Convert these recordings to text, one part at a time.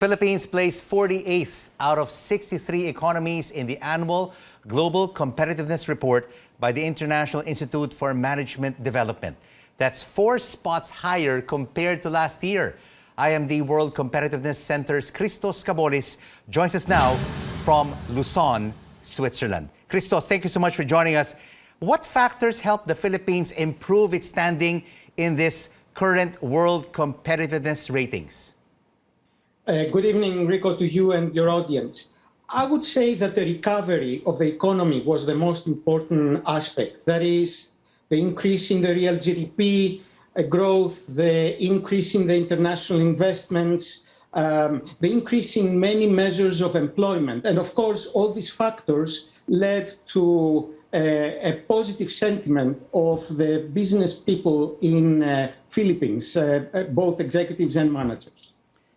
Philippines placed 48th out of 63 economies in the annual Global Competitiveness Report by the International Institute for Management Development. That's 4 spots higher compared to last year. IMD World Competitiveness Center's Christos Cabolis joins us now from Luzon, Switzerland. Christos, thank you so much for joining us. What factors helped the Philippines improve its standing in this current World Competitiveness ratings? Good evening, Rico, to you and your audience. I would say that the recovery of the economy was the most important aspect. That is, the increase in the real GDP growth, the increase in the international investments, the increase in many measures of employment. And of course, all these factors led to a positive sentiment of the business people in Philippines, both executives and managers.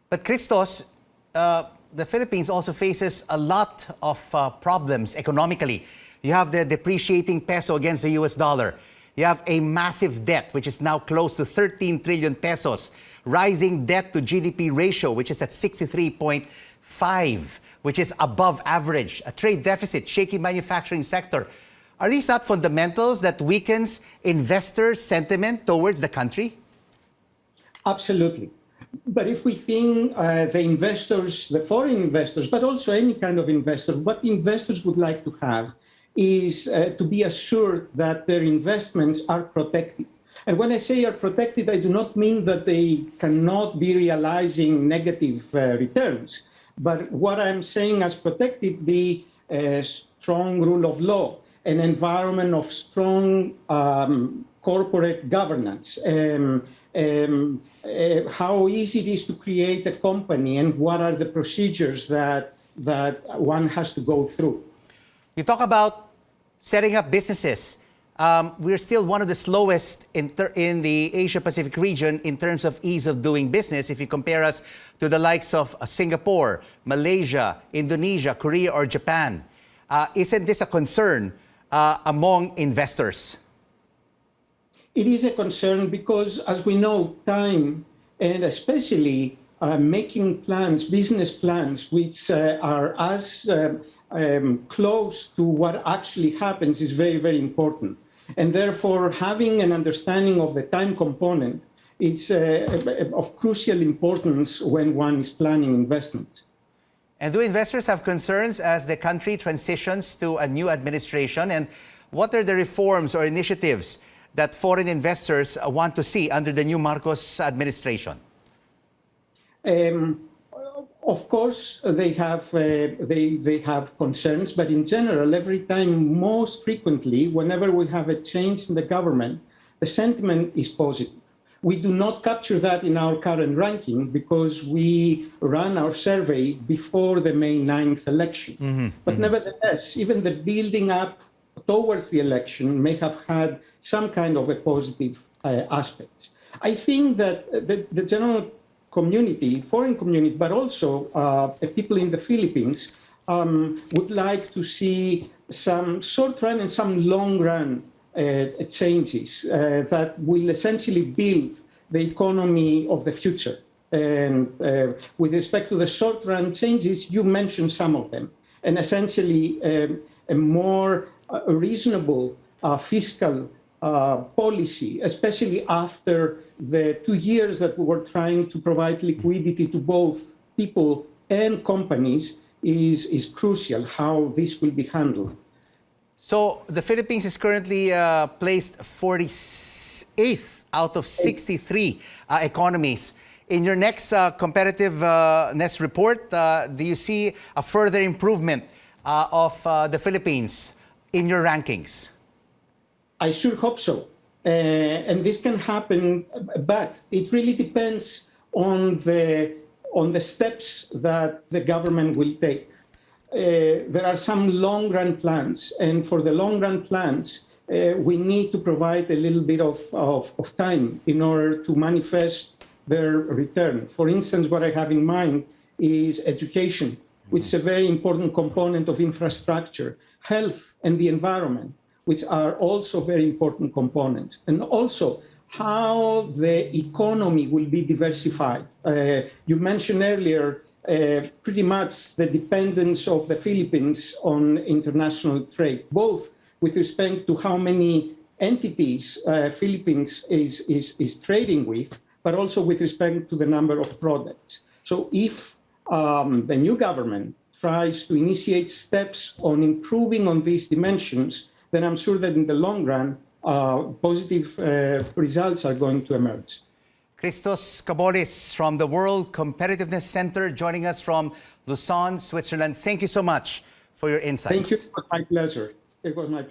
But Christos, the Philippines also faces a lot of problems economically. You have the depreciating peso against the US dollar. You have a massive debt, which is now close to 13 trillion pesos. Rising debt to GDP ratio, which is at 63.5, which is above average. A trade deficit, shaky manufacturing sector. Are these not fundamentals that weakens investor sentiment towards the country? Absolutely. But if we think the investors, the foreign investors, but also any kind of investor, what the investors would like to have is to be assured that their investments are protected. And when I say are protected, I do not mean that they cannot be realizing negative returns. But what I'm saying as protected be a strong rule of law, an environment of strong corporate governance, how easy it is to create a company, and what are the procedures that one has to go through. You talk about setting up businesses. We're still one of the slowest in the Asia-Pacific region in terms of ease of doing business if you compare us to the likes of Singapore, Malaysia, Indonesia, Korea, or Japan. Isn't this a concern among investors? It is a concern because, as we know, time and especially making plans, business plans, which are as close to what actually happens is very, very important. And therefore, having an understanding of the time component is of crucial importance when one is planning investments. And do investors have concerns as the country transitions to a new administration? And what are the reforms or initiatives that foreign investors want to see under the new Marcos administration? Of course, they have concerns, but in general, every time, most frequently, whenever we have a change in the government, the sentiment is positive. We do not capture that in our current ranking because we ran our survey before the May 9th election. But nevertheless, even the building up towards the election may have had some kind of a positive aspect. I think that the general community, foreign community, but also people in the Philippines would like to see some short-run and some long-run changes that will essentially build the economy of the future. And with respect to the short-run changes, you mentioned some of them. And essentially, a more reasonable fiscal policy, especially after the 2 years that we were trying to provide liquidity to both people and companies, is crucial, how this will be handled. So the Philippines is currently placed 48th out of 63 economies. In your next competitiveness report, do you see a further improvement of the Philippines in your rankings? I sure hope so. And this can happen, but it really depends on the steps that the government will take. There are some long-run plans, and for the long-run plans, we need to provide a little bit of time in order to manifest their return. For instance, what I have in mind is education, which is a very important component of infrastructure, health and the environment, which are also very important components, and also how the economy will be diversified. You mentioned earlier pretty much the dependence of the Philippines on international trade, both with respect to how many entities Philippines is trading with, but also with respect to the number of products. So if the new government tries to initiate steps on improving on these dimensions, then I'm sure that in the long run, positive results are going to emerge. Christos Cabolis from the World Competitiveness Center joining us from Lausanne, Switzerland. Thank you so much for your insights. Thank you. It was my pleasure. It was my pleasure.